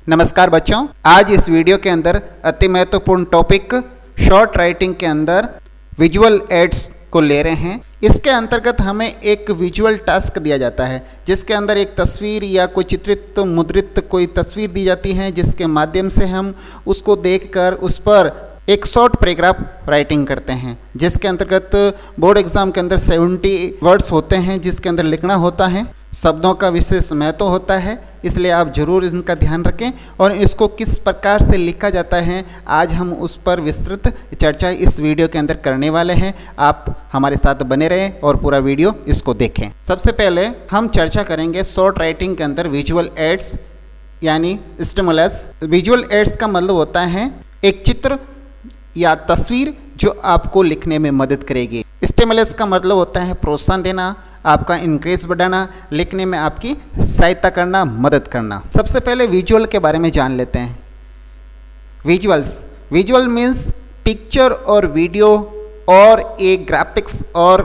नमस्कार बच्चों, आज इस वीडियो के अंदर अति महत्वपूर्ण टॉपिक शॉर्ट राइटिंग के अंदर विजुअल एड्स को ले रहे हैं। इसके अंतर्गत हमें एक विजुअल टास्क दिया जाता है जिसके अंदर एक तस्वीर या कोई चित्रित मुद्रित कोई तस्वीर दी जाती है, जिसके माध्यम से हम उसको देखकर उस पर एक शॉर्ट पैराग्राफ राइटिंग करते हैं, जिसके अंतर्गत बोर्ड एग्जाम के अंदर 70 वर्ड्स होते हैं जिसके अंदर लिखना होता है। शब्दों का विशेष महत्व होता है, इसलिए आप जरूर इनका ध्यान रखें और इसको किस प्रकार से लिखा जाता है आज हम उस पर विस्तृत चर्चा इस वीडियो के अंदर करने वाले हैं। आप हमारे साथ बने रहें और पूरा वीडियो इसको देखें। सबसे पहले हम चर्चा करेंगे शॉर्ट राइटिंग के अंदर विजुअल एड्स यानी स्टिमुलस। विजुअल एड्स का मतलब होता है एक चित्र या तस्वीर जो आपको लिखने में मदद करेगी। स्टिमुलस का मतलब होता है प्रोत्साहन देना, आपका इंक्रेज बढ़ाना, लिखने में आपकी सहायता करना, मदद करना। सबसे पहले विजुअल के बारे में जान लेते हैं। विजुअल मीन्स पिक्चर और वीडियो और ए ग्राफिक्स और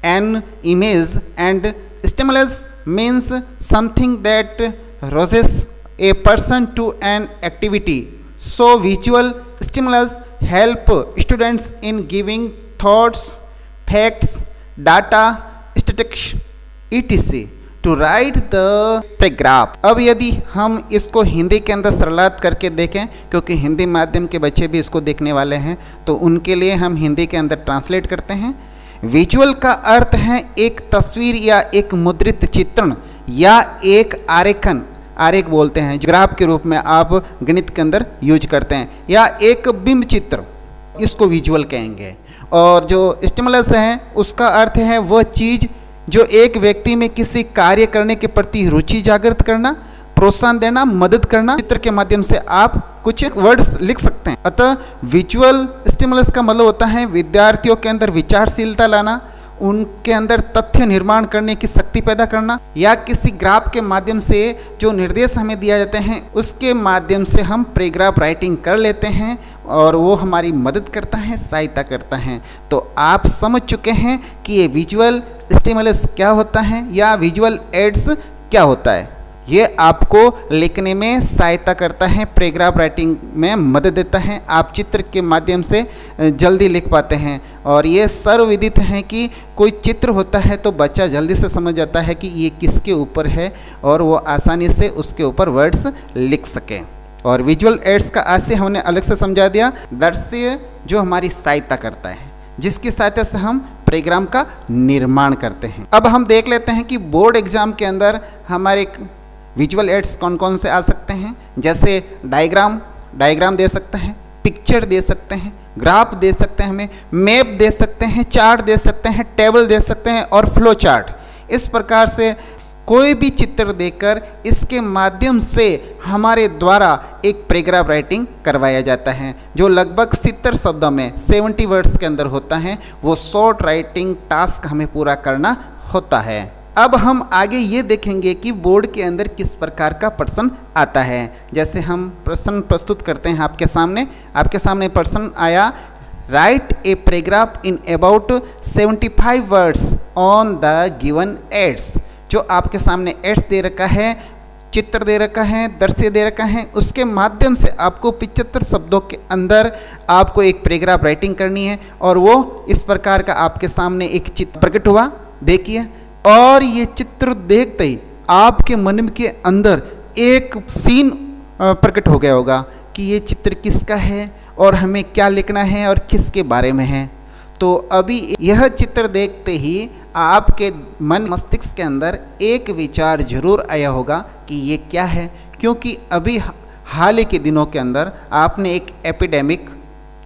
an image, and stimulus means something that rouses a person to an activity. So visual stimulus help students in giving thoughts, facts, data, statistics, etc. to write the paragraph। अब यदि हम इसको हिंदी के अंदर सरलात करके देखें, क्योंकि हिंदी माध्यम के बच्चे भी इसको देखने वाले हैं, तो उनके लिए हम हिंदी के अंदर ट्रांसलेट करते हैं। विजुअल का अर्थ है एक तस्वीर या एक मुद्रित चित्रण या एक आरेखन, आरेख बोलते हैं, ग्राफ के रूप में आप गणित के अंदर यूज करते हैं, या एक बिंब चित्र, इसको विजुअल कहेंगे। और जो स्टिमुलस है उसका अर्थ है वह चीज़ जो एक व्यक्ति में किसी कार्य करने के प्रति रुचि जागृत करना, प्रोत्साहन देना, मदद करना। चित्र के माध्यम से आप कुछ वर्ड्स लिख सकते हैं। अतः विजुअल स्टिमुलस का मतलब होता है विद्यार्थियों के अंदर विचारशीलता लाना, उनके अंदर तथ्य निर्माण करने की शक्ति पैदा करना, या किसी ग्राफ के माध्यम से जो निर्देश हमें दिया जाते हैं उसके माध्यम से हम पैराग्राफ राइटिंग कर लेते हैं और वो हमारी मदद करता है, सहायता करता है। तो आप समझ चुके हैं कि ये विजुअल स्टिमुलस क्या होता है या विजुअल एड्स क्या होता है। ये आपको लिखने में सहायता करता है, पैराग्राफ राइटिंग में मदद देता है, आप चित्र के माध्यम से जल्दी लिख पाते हैं। और ये सर्वविदित है कि कोई चित्र होता है तो बच्चा जल्दी से समझ जाता है कि ये किसके ऊपर है और वो आसानी से उसके ऊपर वर्ड्स लिख सके। और विजुअल एड्स का आज से हमने अलग से समझा दिया, दृश्य जो हमारी सहायता करता है, जिसकी सहायता से हम पैराग्राफ का निर्माण करते हैं। अब हम देख लेते हैं कि बोर्ड एग्जाम के अंदर हमारे विजुअल एड्स कौन कौन से आ सकते हैं। जैसे डायग्राम दे सकते हैं, पिक्चर दे सकते हैं, ग्राफ दे सकते हैं, हमें मैप दे सकते हैं, चार्ट दे सकते हैं, टेबल दे सकते हैं और फ्लो चार्ट। इस प्रकार से कोई भी चित्र देकर इसके माध्यम से हमारे द्वारा एक पैराग्राफ राइटिंग करवाया जाता है, जो लगभग 70 शब्दों में 70 वर्ड्स के अंदर होता है। वो शॉर्ट राइटिंग टास्क हमें पूरा करना होता है। अब हम आगे ये देखेंगे कि बोर्ड के अंदर किस प्रकार का प्रश्न आता है। जैसे हम प्रश्न प्रस्तुत करते हैं आपके सामने प्रश्न आया, write a paragraph in about 75 words on the given aids. जो आपके सामने एड्स दे रखा है, चित्र दे रखा है, दृश्य दे रखा है, उसके माध्यम से आपको 75 शब्दों के अंदर आपको एक पैराग्राफ राइटिंग करनी है। और वो इस प्रकार का आपके सामने एक चित्र प्रकट हुआ, देखिए, और ये चित्र देखते ही आपके मन के अंदर एक सीन प्रकट हो गया होगा कि ये चित्र किसका है और हमें क्या लिखना है और किसके बारे में है। तो अभी यह चित्र देखते ही आपके मन मस्तिष्क के अंदर एक विचार जरूर आया होगा कि ये क्या है, क्योंकि अभी हाल ही के दिनों के अंदर आपने एक एपिडेमिक,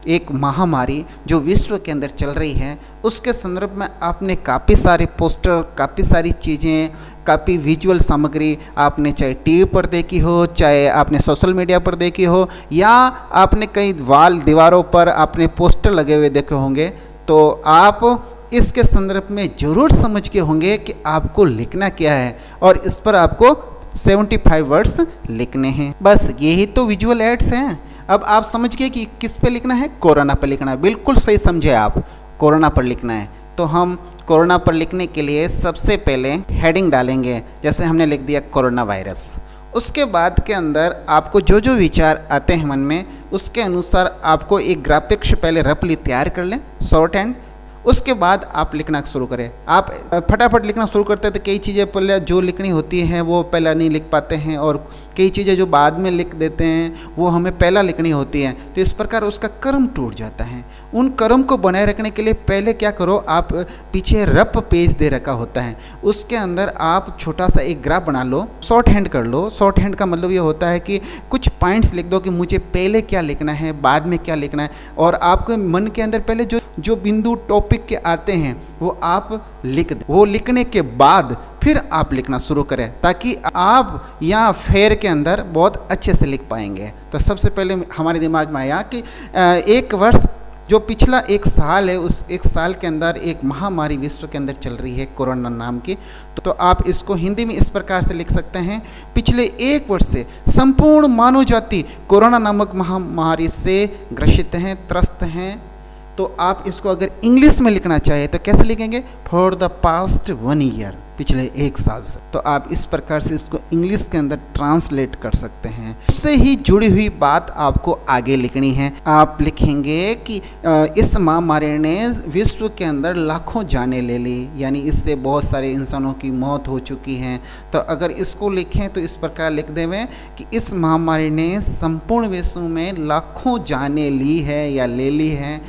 एक महामारी जो विश्व के अंदर चल रही है, उसके संदर्भ में आपने काफ़ी सारे पोस्टर, काफ़ी सारी चीज़ें, काफ़ी विजुअल सामग्री आपने चाहे टीवी पर देखी हो, चाहे आपने सोशल मीडिया पर देखी हो, या आपने कई दीवारों पर आपने पोस्टर लगे हुए देखे होंगे। तो आप इसके संदर्भ में ज़रूर समझ के होंगे कि आपको लिखना क्या है और इस पर आपको 75 वर्ड्स लिखने हैं। बस यही तो विजुअल एड्स हैं। अब आप समझ गए कि किस पे लिखना है, कोरोना पर लिखना है। बिल्कुल सही समझे आप, कोरोना पर लिखना है। तो हम कोरोना पर लिखने के लिए सबसे पहले हेडिंग डालेंगे। जैसे हमने लिख दिया कोरोना वायरस, उसके बाद के अंदर आपको जो जो विचार आते हैं मन में, उसके अनुसार आपको एक ग्राफिक्स पहले रफली तैयार कर लें शॉर्ट हैंड। उसके बाद आप लिखना शुरू करें। आप फटाफट लिखना शुरू करते हैं तो कई चीज़ें पहले जो लिखनी होती हैं वो पहला नहीं लिख पाते हैं, और कई चीज़ें जो बाद में लिख देते हैं वो हमें पहला लिखनी होती हैं, तो इस प्रकार उसका क्रम टूट जाता है। उन क्रम को बनाए रखने के लिए पहले क्या करो, आप पीछे रफ पेज दे रखा होता है, उसके अंदर आप छोटा सा एक ग्राफ बना लो, शॉर्ट हैंड कर लो। शॉर्ट हैंड का मतलब ये होता है कि कुछ पॉइंट्स लिख दो कि मुझे पहले क्या लिखना है, बाद में क्या लिखना है, और आपके मन के अंदर पहले जो बिंदु टॉपिक के आते हैं वो आप लिख दें। वो लिखने के बाद फिर आप लिखना शुरू करें, ताकि आप यहाँ फेयर के अंदर बहुत अच्छे से लिख पाएंगे। तो सबसे पहले हमारे दिमाग में आया कि एक वर्ष जो पिछला एक साल है, उस एक साल के अंदर एक महामारी विश्व के अंदर चल रही है, कोरोना नाम की। तो आप इसको हिंदी में इस प्रकार से लिख सकते हैं, पिछले एक वर्ष से संपूर्ण मानव जाति कोरोना नामक महामारी से ग्रसित हैं, त्रस्त हैं। तो आप इसको अगर इंग्लिश में लिखना चाहे तो कैसे लिखेंगे, फॉर द पास्ट 1 ईयर, पिछले एक साल से। तो आप इस प्रकार से इसको इंग्लिश के अंदर ट्रांसलेट कर सकते हैं। उससे ही जुड़ी हुई बात आपको आगे लिखनी है। आप लिखेंगे कि इस महामारी ने विश्व के अंदर लाखों जानें ले ली, यानी इससे बहुत सारे इंसानों की मौत हो चुकी है। तो अगर इसको लिखें तो इस प्रकार लिख देवें कि इस महामारी ने संपूर्ण विश्व में लाखों जानें ली है या ले ली है।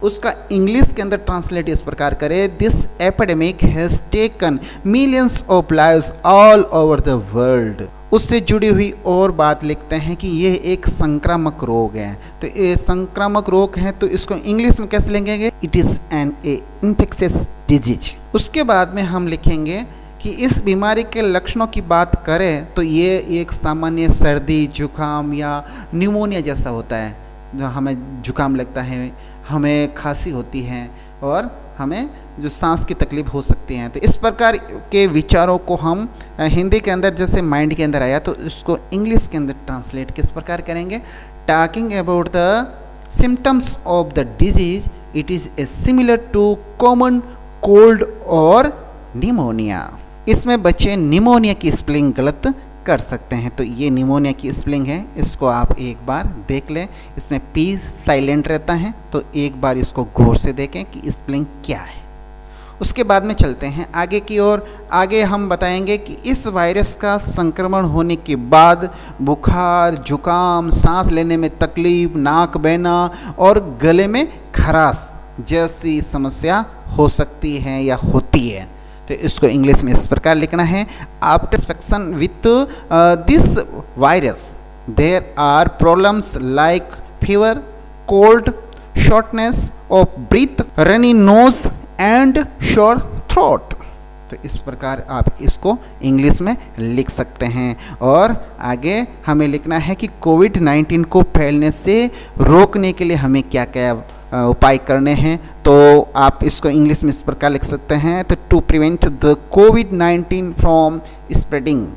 उसका इंग्लिश के अंदर ट्रांसलेट इस प्रकार करें, this epidemic has taken millions of lives all over the world. उससे जुड़ी हुई और बात लिखते हैं कि यह एक संक्रामक रोग है। तो ये संक्रामक रोग है, तो इसको इंग्लिश में कैसे लिखेंगे, it is an infectious disease. उसके बाद में हम लिखेंगे कि इस बीमारी के लक्षणों की बात करें तो ये एक सामान्य सर्दी, जुकाम या न्यूमोनिया जैसा होता है। जो हमें जुकाम लगता है, हमें खांसी होती है और हमें जो सांस की तकलीफ हो सकती है। तो इस प्रकार के विचारों को हम हिंदी के अंदर जैसे माइंड के अंदर आया, तो इसको इंग्लिश के अंदर ट्रांसलेट किस प्रकार करेंगे, talking about the symptoms of the disease, it is a similar to common cold और निमोनिया। इसमें बच्चे निमोनिया की स्पेलिंग गलत कर सकते हैं, तो ये निमोनिया की स्पेलिंग है, इसको आप एक बार देख लें। इसमें पी साइलेंट रहता है, तो एक बार इसको गौर से देखें कि स्पेलिंग क्या है। उसके बाद में चलते हैं आगे की ओर। आगे हम बताएंगे कि इस वायरस का संक्रमण होने के बाद बुखार, जुकाम, सांस लेने में तकलीफ, नाक बहना और गले में खराश जैसी समस्या हो सकती है या होती है। तो इसको इंग्लिश में इस प्रकार लिखना है, after infection with this virus there are problems like fever, cold, shortness of breath, runny nose and sore throat. तो इस प्रकार आप इसको इंग्लिश में लिख सकते हैं। और आगे हमें लिखना है कि कोविड-19 को फैलने से रोकने के लिए हमें क्या क्या उपाय करने हैं। तो आप इसको इंग्लिश में इस प्रकार लिख सकते हैं, तो टू प्रिवेंट द कोविड-19 फ्रॉम स्प्रेडिंग।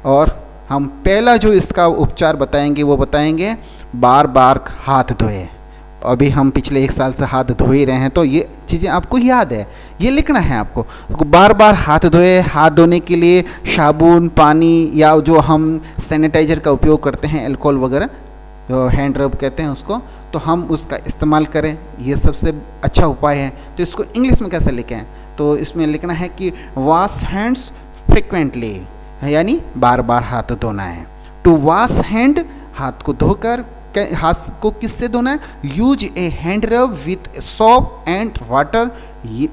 और हम पहला जो इसका उपचार बताएंगे वो बताएंगे बार बार हाथ धोए। अभी हम पिछले एक साल से हाथ धो ही रहे हैं, तो ये चीज़ें आपको याद है, ये लिखना है आपको। तो बार बार हाथ धोए। हाथ धोने के लिए साबुन, पानी या जो हम सैनिटाइज़र का उपयोग करते हैं, अल्कोहल वगैरह, जो हैंड रब कहते हैं उसको, तो हम उसका इस्तेमाल करें, ये सबसे अच्छा उपाय है। तो इसको इंग्लिश में कैसे लिखें, तो इसमें लिखना है कि वॉश हैंड्स फ्रिक्वेंटली, यानी बार बार हाथ धोना है। टू वॉश हैंड, हाथ को धोकर, हाथ को किससे धोना है, use a hand rub with soap and water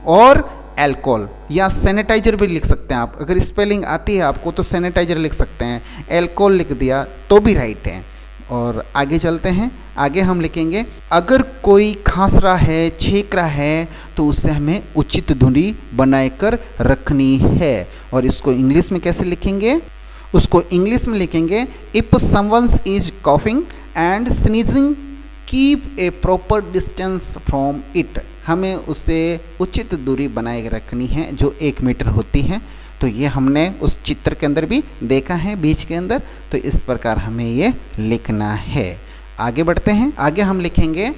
और एल्कोहल, या सैनिटाइजर भी लिख सकते हैं आप। अगर स्पेलिंग आती है आपको तो सैनिटाइजर लिख सकते हैं, एल्कोहल लिख दिया तो भी राइट है। और आगे चलते हैं। आगे हम लिखेंगे अगर कोई खांस रहा है, छींक रहा है, तो उससे हमें उचित दूरी बनाकर रखनी है। और इसको इंग्लिश में कैसे लिखेंगे, उसको इंग्लिश में लिखेंगे if someone's is coughing and sneezing keep a proper distance from it. हमें उससे उचित दूरी बनाए रखनी है जो 1 मीटर होती है। तो ये हमने उस चित्र के अंदर भी देखा है बीच के अंदर। तो इस प्रकार हमें ये लिखना है। आगे बढ़ते हैं। आगे हम लिखेंगे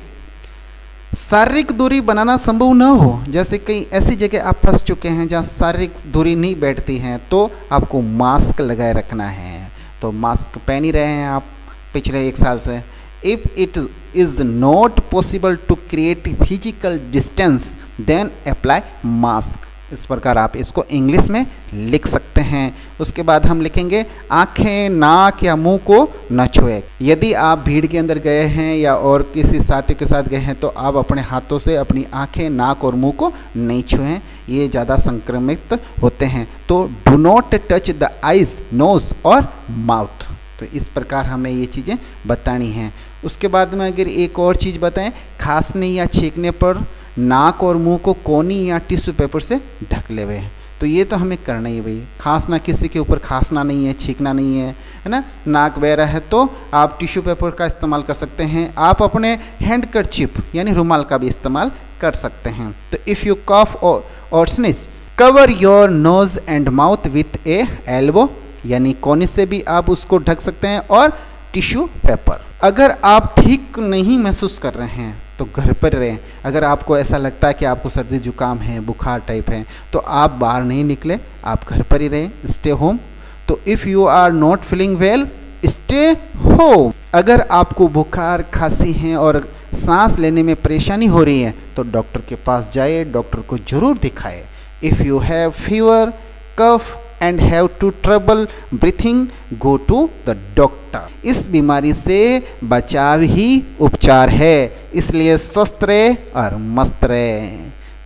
शारीरिक दूरी बनाना संभव न हो, जैसे कई ऐसी जगह आप फंस चुके हैं जहाँ शारीरिक दूरी नहीं बैठती हैं, तो आपको मास्क लगाए रखना है। तो मास्क पहन ही रहे हैं आप पिछले 1 साल से। If it is not possible to create physical distance then apply mask. इस प्रकार आप इसको इंग्लिश में लिख सकते हैं। उसके बाद हम लिखेंगे आँखें, नाक या मुंह को न छुए। यदि आप भीड़ के अंदर गए हैं या और किसी साथियों के साथ गए हैं तो आप अपने हाथों से अपनी आँखें, नाक और मुंह को नहीं छुएं, ये ज़्यादा संक्रमित होते हैं। तो do not touch the eyes, nose और माउथ। तो इस प्रकार हमें ये चीज़ें बतानी हैं। उसके बाद में अगर एक और चीज़ बताएं, खांसने या छींकने पर नाक और मुंह को कोनी या टिश्यू पेपर से ढक ले हुए हैं। तो ये तो हमें करना ही है भाई। खांसना, किसी के ऊपर खांसना नहीं है, छींकना नहीं है, है ना। नाक बह रहा है तो आप टिश्यू पेपर का इस्तेमाल कर सकते हैं। आप अपने हैंडकरचिप यानी रुमाल का भी इस्तेमाल कर सकते हैं। तो इफ़ यू कफ और sneeze, cover your nose and mouth with A elbow, यानी कोनी से भी आप उसको ढक सकते हैं और टिश्यू पेपर। अगर आप ठीक नहीं महसूस कर रहे हैं तो घर पर रहें। अगर आपको ऐसा लगता है कि आपको सर्दी जुकाम है, बुखार टाइप है, तो आप बाहर नहीं निकले, आप घर पर ही रहें, स्टे होम। तो if you are not feeling well, stay home. अगर आपको बुखार, खांसी है और सांस लेने में परेशानी हो रही है तो डॉक्टर के पास जाइए, डॉक्टर को ज़रूर दिखाएं। If you have fever, cough and have to trouble breathing, go to the doctor. इस बीमारी से बचाव ही उपचार है, इसलिए स्वस्थ रहे और मस्त रहे।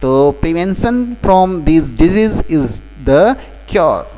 तो prevention from this disease is the cure,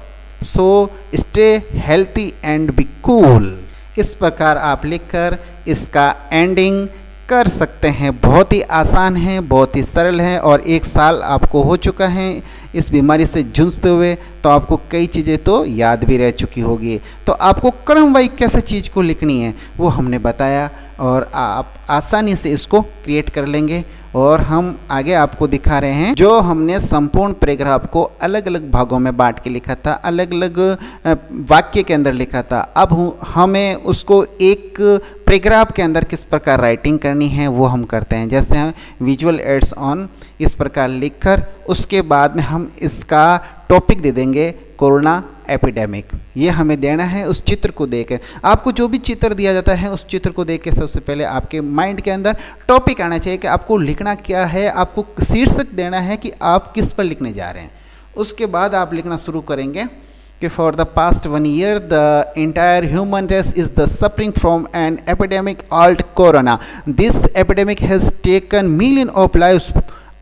so stay healthy and be cool. इस प्रकार आप लिखकर इसका एंडिंग कर सकते हैं। बहुत ही आसान है, बहुत ही सरल है और 1 साल आपको हो चुका है इस बीमारी से जूझते हुए, तो आपको कई चीज़ें तो याद भी रह चुकी होगी। तो आपको क्रमवाइज कैसे चीज़ को लिखनी है वो हमने बताया और आप आसानी से इसको क्रिएट कर लेंगे। और हम आगे आपको दिखा रहे हैं जो हमने संपूर्ण पैराग्राफ को अलग अलग भागों में बांट के लिखा था, अलग अलग वाक्य के अंदर लिखा था। अब हमें उसको एक पैराग्राफ के अंदर किस प्रकार राइटिंग करनी है वो हम करते हैं। जैसे हम विजुअल एड्स ऑन इस प्रकार लिखकर उसके बाद में हम इसका टॉपिक दे देंगे कोरोना एपिडेमिक। ये हमें देना है उस चित्र को देकर। आपको जो भी चित्र दिया जाता है उस चित्र को देख के सबसे पहले आपके माइंड के अंदर टॉपिक आना चाहिए कि आपको लिखना क्या है, आपको शीर्षक देना है कि आप किस पर लिखने जा रहे हैं। उसके बाद आप लिखना शुरू करेंगे कि for the past 1 year the entire human race is the suffering from an epidemic called corona. This epidemic has taken million of lives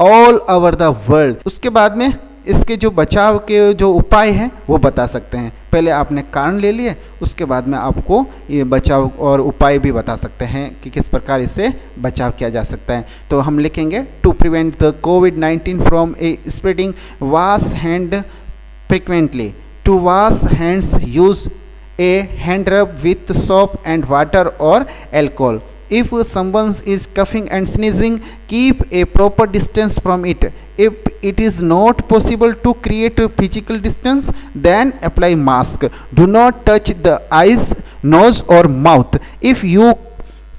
all over the world. उसके बाद में इसके जो बचाव के जो उपाय हैं वो बता सकते हैं। पहले आपने कारण ले लिए, उसके बाद में आपको ये बचाव और उपाय भी बता सकते हैं कि किस प्रकार इससे बचाव किया जा सकता है। तो हम लिखेंगे to prevent the COVID-19 from a spreading, wash hand frequently. To wash hands use a hand rub with soap and water or alcohol. If someone is coughing and sneezing, keep a proper distance from it. If it is not possible to create a physical distance, then apply mask. Do not touch the eyes, nose or mouth. If you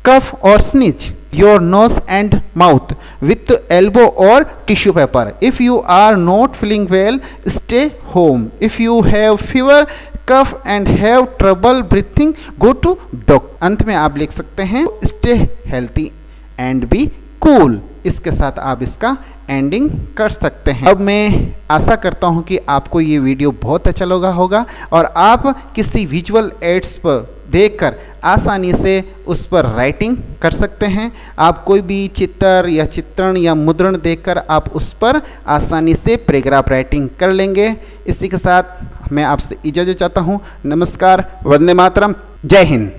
cough or sneeze, your nose and mouth with elbow or tissue paper. If you are not feeling well, stay home. If you have fever, cough and have trouble breathing, go to doctor. अंत में आप लिख सकते हैं stay healthy and be cool. इसके साथ आप इसका एंडिंग कर सकते हैं। अब मैं आशा करता हूं कि आपको ये वीडियो बहुत अच्छा लगा होगा और आप किसी विजुअल एड्स पर देखकर आसानी से उस पर राइटिंग कर सकते हैं। आप कोई भी चित्र या चित्रण या मुद्रण देखकर आप उस पर आसानी से पैराग्राफ राइटिंग कर लेंगे। इसी के साथ मैं आपसे इजाज़त चाहता हूँ। नमस्कार, वंदे मातरम, जय हिंद।